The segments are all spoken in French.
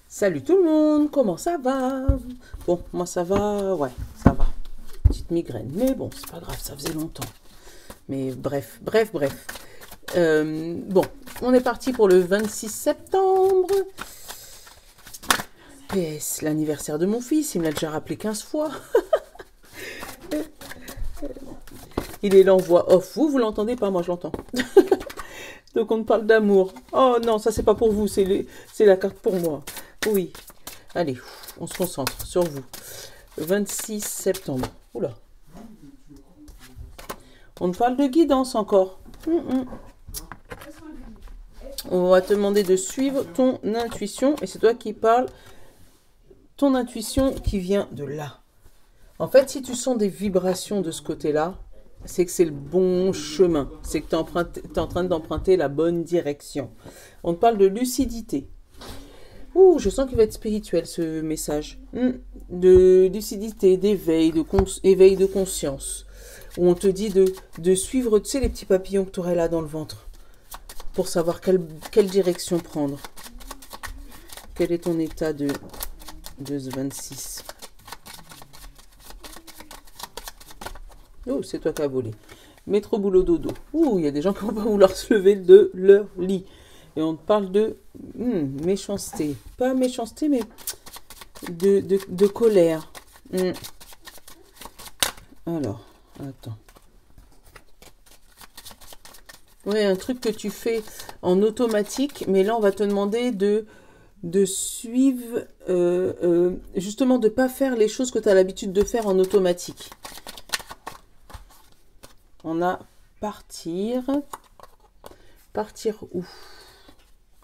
Salut tout le monde, comment ça va? Bon, moi ça va, ouais, ça va. Petite migraine, mais bon, c'est pas grave, ça faisait longtemps. Mais bref. Bon, on est parti pour le 26 septembre. PS, l'anniversaire de mon fils, il me l'a déjà rappelé 15 fois. Il est là en voix off. Vous l'entendez pas, moi je l'entends. Donc on parle d'amour. Oh non, ça c'est pas pour vous, c'est la carte pour moi. Oui. Allez, on se concentre sur vous. 26 septembre. Oula. On te parle de guidance encore. On va te demander de suivre ton intuition. Et c'est toi qui parles. Ton intuition qui vient de là. En fait, si tu sens des vibrations de ce côté-là, c'est que c'est le bon chemin. C'est que tu es en train d'emprunter la bonne direction. On te parle de lucidité. Ouh, je sens qu'il va être spirituel ce message. De lucidité, d'éveil, éveil de conscience. Où on te dit de suivre, tu sais, les petits papillons que tu aurais là dans le ventre. Pour savoir quelle direction prendre. Quel est ton état de ce 26? Oh, c'est toi qui as volé. Métro boulot dodo. Ouh, il y a des gens qui vont pas vouloir se lever de leur lit. Et on te parle de méchanceté. Pas méchanceté, mais de colère. Alors, attends. Ouais, un truc que tu fais en automatique, mais là, on va te demander de suivre, justement, de ne pas faire les choses que tu as l'habitude de faire en automatique. On a partir. Partir où?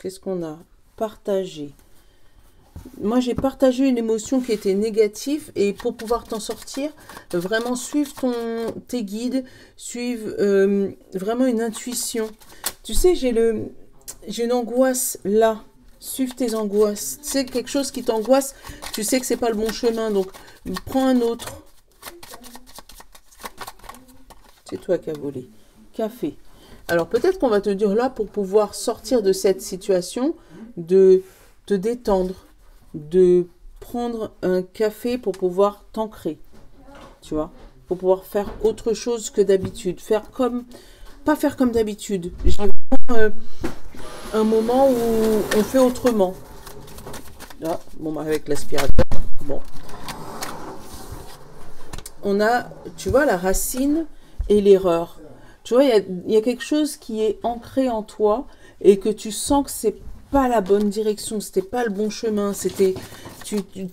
Qu'est-ce qu'on a? Partager. Moi, j'ai partagé une émotion qui était négative et pour pouvoir t'en sortir, vraiment suivre tes guides, suivre vraiment une intuition. Tu sais, j'ai une angoisse là. Suive tes angoisses. Tu sais, quelque chose qui t'angoisse, tu sais que c'est pas le bon chemin, donc prends un autre. C'est toi qui as volé. Café. Alors peut-être qu'on va te dire là, pour pouvoir sortir de cette situation, de te détendre, de prendre un café pour pouvoir t'ancrer. Tu vois, pour pouvoir faire autre chose que d'habitude. Pas faire comme d'habitude. J'ai vraiment un moment où on fait autrement. Là, bon, avec l'aspirateur. Bon. On a, tu vois, la racine et l'erreur. Tu vois, il y a quelque chose qui est ancré en toi et que tu sens que c'est pas la bonne direction, c'était pas le bon chemin,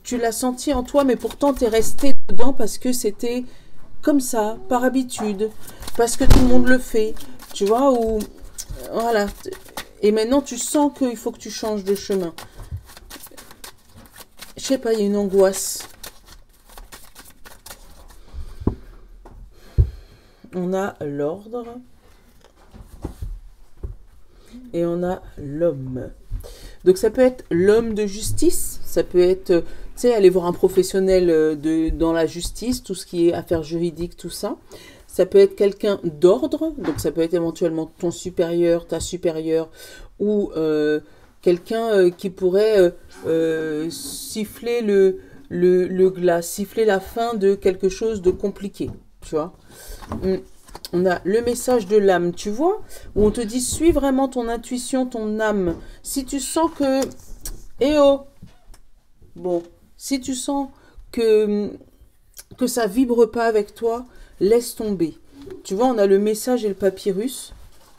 tu l'as senti en toi, mais pourtant tu es resté dedans parce que c'était comme ça, par habitude, parce que tout le monde le fait, tu vois, ou voilà. Et maintenant tu sens qu'il faut que tu changes de chemin. Je sais pas, il y a une angoisse. On a l'ordre et on a l'homme. Donc ça peut être l'homme de justice, ça peut être, tu sais, aller voir un professionnel dans la justice, tout ce qui est affaires juridiques, tout ça. Ça peut être quelqu'un d'ordre, donc ça peut être éventuellement ton supérieur, ta supérieure, ou quelqu'un qui pourrait siffler le glas, siffler la fin de quelque chose de compliqué, tu vois. On a le message de l'âme, tu vois, où on te dit, suis vraiment ton intuition, ton âme. Si tu sens que... Eh oh! Bon, si tu sens que ça vibre pas avec toi, laisse tomber. Tu vois, on a le message et le papyrus.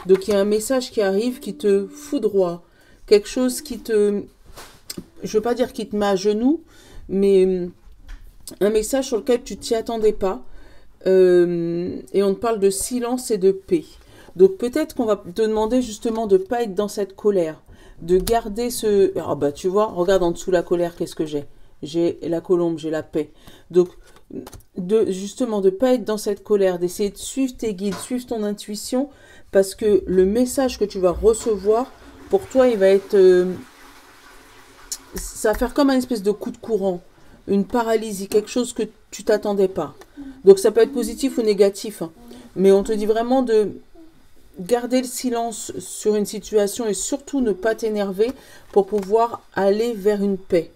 Donc, il y a un message qui arrive qui te foudroie. Quelque chose qui te... Je veux pas dire qui te met à genoux, mais un message sur lequel tu t'y attendais pas. Et on te parle de silence et de paix. Donc peut-être qu'on va te demander justement de ne pas être dans cette colère, de garder ce... Ah bah tu vois, regarde en dessous la colère, qu'est-ce que j'ai? J'ai la colombe, j'ai la paix. Donc justement de ne pas être dans cette colère, d'essayer de suivre tes guides, suivre ton intuition, parce que le message que tu vas recevoir, pour toi, il va être... ça va faire comme un espèce de coup de courant, une paralysie, quelque chose que tu t'attendais pas. Donc ça peut être positif ou négatif, hein. Mais on te dit vraiment garder le silence sur une situation et surtout ne pas t'énerver pour pouvoir aller vers une paix.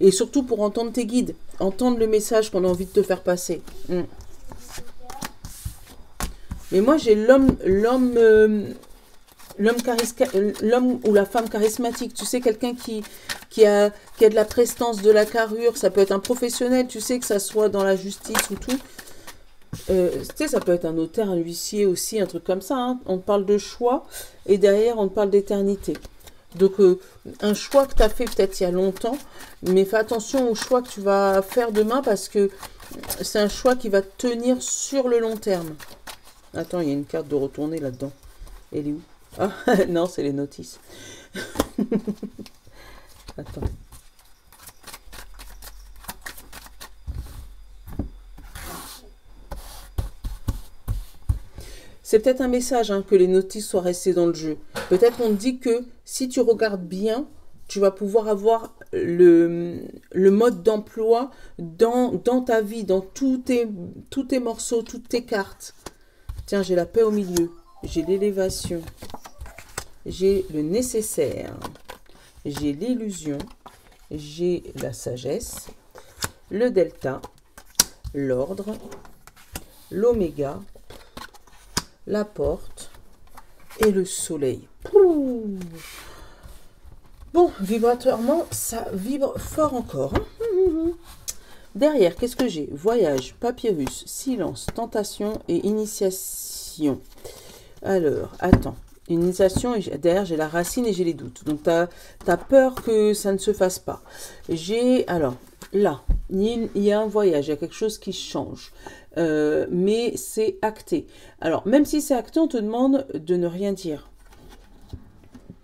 Et surtout pour entendre tes guides, entendre le message qu'on a envie de te faire passer. Mais moi, j'ai l'homme ou la femme charismatique. Tu sais, quelqu'un qui a de la prestance, de la carrure. Ça peut être un professionnel, tu sais, que ça soit dans la justice ou tout. Tu sais, ça peut être un notaire, un huissier aussi, un truc comme ça. Hein. On parle de choix et derrière, on parle d'éternité. Donc, un choix que tu as fait peut-être il y a longtemps, mais fais attention au choix que tu vas faire demain parce que c'est un choix qui va tenir sur le long terme. Attends, il y a une carte de retourner là-dedans. Elle est où? Ah, non, c'est les notices. Attends. C'est peut-être un message hein, que les notices soient restées dans le jeu. Peut-être on te dit que si tu regardes bien, tu vas pouvoir avoir le mode d'emploi dans ta vie, dans tous tes morceaux, toutes tes cartes. Tiens, j'ai la paix au milieu, j'ai l'élévation, j'ai le nécessaire, j'ai l'illusion, j'ai la sagesse, le delta, l'ordre, l'oméga, la porte et le soleil. Bon, vibratoirement, ça vibre fort encore. Hein. Derrière, qu'est-ce que j'ai? Voyage, papyrus, silence, tentation et initiation. Alors, attends. Initiation, derrière, j'ai la racine et j'ai les doutes. Donc, tu as peur que ça ne se fasse pas. J'ai, alors, là, il y a un voyage, il y a quelque chose qui change. Mais c'est acté. Alors, même si c'est acté, on te demande de ne rien dire.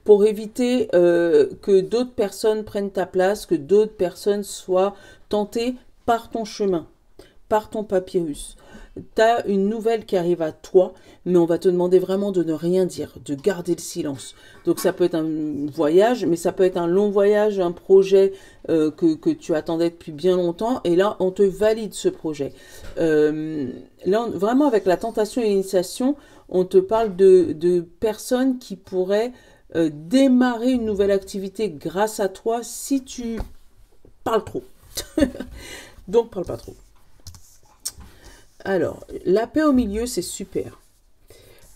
Pour éviter que d'autres personnes prennent ta place, que d'autres personnes soient tentées par ton chemin, par ton papyrus. Tu as une nouvelle qui arrive à toi, mais on va te demander vraiment de ne rien dire, de garder le silence. Donc ça peut être un voyage, mais ça peut être un long voyage, un projet que tu attendais depuis bien longtemps, et là on te valide ce projet. Là, vraiment avec la tentation et l'initiation, on te parle de personnes qui pourraient démarrer une nouvelle activité grâce à toi si tu parles trop. Donc, parle pas trop. Alors, la paix au milieu, c'est super.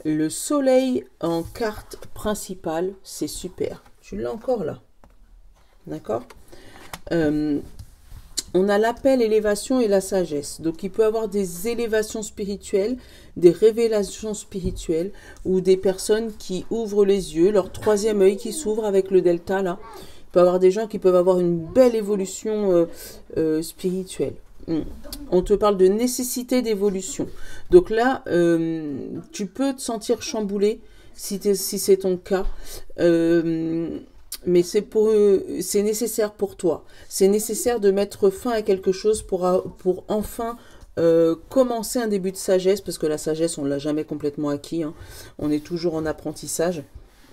Le soleil en carte principale, c'est super. Tu l'as encore là. D'accord? On a l'appel, l'élévation et la sagesse. Donc, il peut y avoir des élévations spirituelles, des révélations spirituelles ou des personnes qui ouvrent les yeux, leur troisième œil qui s'ouvre avec le delta là. Il peut y avoir des gens qui peuvent avoir une belle évolution spirituelle. On te parle de nécessité d'évolution. Donc là, tu peux te sentir chamboulé si c'est ton cas. Mais c'est nécessaire pour toi. C'est nécessaire de mettre fin à quelque chose pour enfin commencer un début de sagesse, parce que la sagesse, on ne l'a jamais complètement acquis. Hein. On est toujours en apprentissage.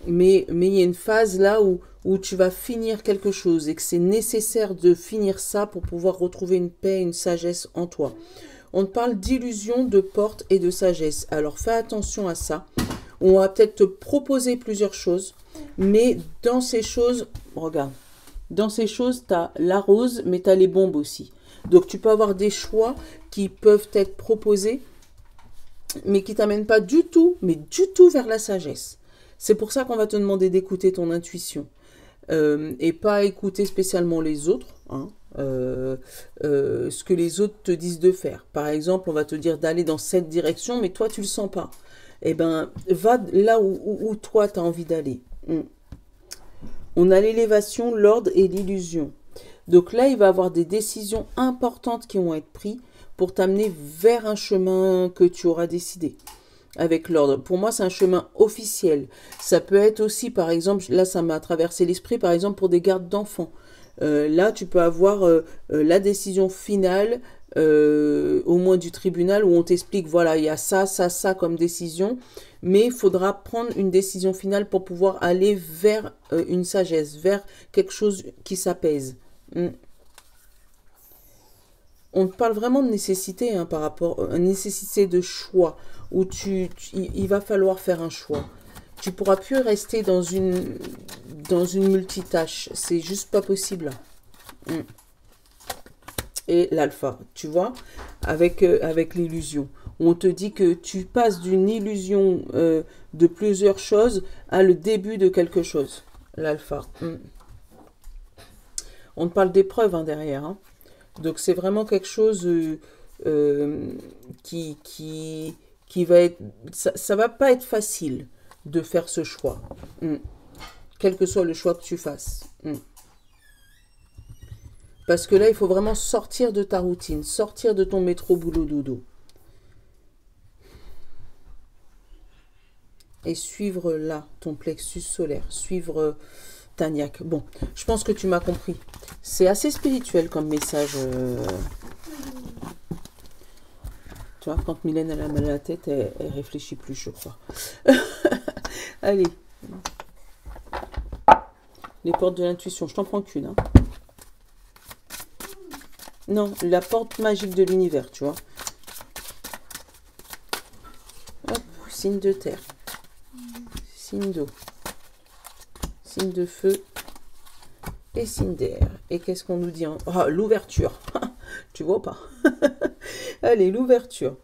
Mais il y a une phase là où tu vas finir quelque chose et que c'est nécessaire de finir ça pour pouvoir retrouver une paix, une sagesse en toi. On te parle d'illusion, de porte et de sagesse. Alors fais attention à ça. On va peut-être te proposer plusieurs choses, mais dans ces choses, regarde, dans ces choses, tu as la rose, mais tu as les bombes aussi. Donc tu peux avoir des choix qui peuvent être proposés, mais qui ne t'amènent pas du tout, mais du tout vers la sagesse. C'est pour ça qu'on va te demander d'écouter ton intuition et pas écouter spécialement les autres, hein, ce que les autres te disent de faire. Par exemple, on va te dire d'aller dans cette direction, mais toi, tu ne le sens pas. Eh bien, va là où toi, tu as envie d'aller. On a l'élévation, l'ordre et l'illusion. Donc là, il va y avoir des décisions importantes qui vont être prises pour t'amener vers un chemin que tu auras décidé. Avec l'ordre. Pour moi, c'est un chemin officiel. Ça peut être aussi, par exemple, là, ça m'a traversé l'esprit, par exemple, pour des gardes d'enfants. Là, tu peux avoir la décision finale, au moins du tribunal, où on t'explique, voilà, il y a ça, ça, ça comme décision, mais il faudra prendre une décision finale pour pouvoir aller vers une sagesse, vers quelque chose qui s'apaise. On te parle vraiment de nécessité hein, par rapport à une nécessité de choix, où il va falloir faire un choix. Tu pourras plus rester dans une multitâche. C'est juste pas possible. Et l'alpha, tu vois, avec l'illusion. On te dit que tu passes d'une illusion de plusieurs choses à le début de quelque chose. L'alpha. On te parle d'épreuve hein, derrière. Hein. Donc c'est vraiment quelque chose qui va être... Ça va pas être facile de faire ce choix. Quel que soit le choix que tu fasses. Parce que là, il faut vraiment sortir de ta routine, sortir de ton métro boulot dodo. Et suivre là, ton plexus solaire, suivre ta niaque. Bon, je pense que tu m'as compris. C'est assez spirituel comme message. Tu vois, quand Mylène elle a mal à la tête, elle réfléchit plus, je crois. Allez. Les portes de l'intuition, je t'en prends qu'une. Hein. Non, la porte magique de l'univers, tu vois. Hop, signe de terre. Signe d'eau. Signe de feu. Et signe d'air. Et qu'est-ce qu'on nous dit hein? Ah, l'ouverture. Tu vois pas? Allez, l'ouverture.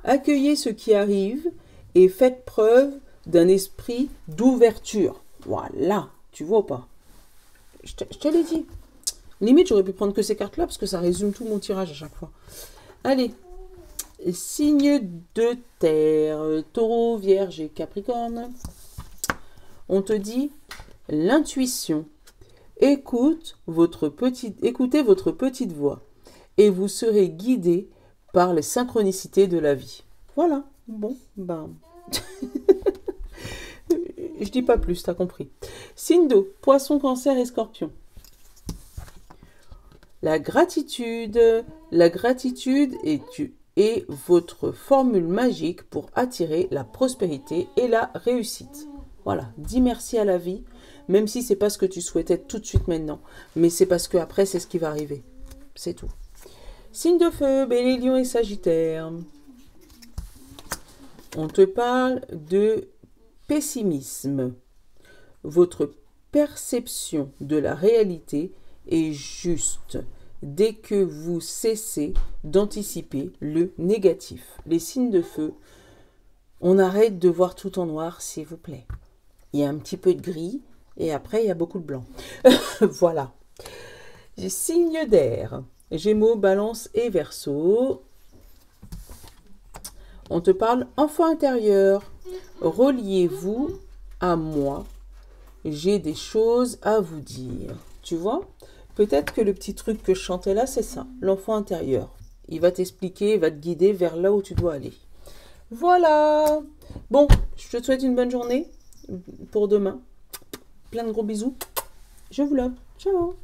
Accueillez ce qui arrive et faites preuve d'un esprit d'ouverture. Voilà, tu vois pas? Je te l'ai dit. Limite, j'aurais pu prendre que ces cartes-là parce que ça résume tout mon tirage à chaque fois. Allez. Signe de terre. Taureau, Vierge et Capricorne. On te dit l'intuition. Écoutez votre petite voix et vous serez guidé par les synchronicités de la vie. Voilà. Bon, ben... Je dis pas plus, t'as compris. Signe d'eau, Poisson, Cancer et Scorpion. La gratitude est votre formule magique pour attirer la prospérité et la réussite. Voilà, dis merci à la vie, même si c'est pas ce que tu souhaitais tout de suite maintenant, mais c'est parce que après c'est ce qui va arriver. C'est tout. Signe de feu, Bélier, Lion et Sagittaire. On te parle de pessimisme. Votre perception de la réalité est juste dès que vous cessez d'anticiper le négatif. Les signes de feu, on arrête de voir tout en noir, s'il vous plaît. Il y a un petit peu de gris et après il y a beaucoup de blanc. Voilà. Signe d'air, Gémeaux, Balance et Verseau. On te parle enfant intérieur. Reliez-vous à moi. J'ai des choses à vous dire. Tu vois? Peut-être que le petit truc que je chantais là, c'est ça. L'enfant intérieur. Il va t'expliquer, il va te guider vers là où tu dois aller. Voilà. Bon, je te souhaite une bonne journée pour demain. Plein de gros bisous. Je vous love. Ciao.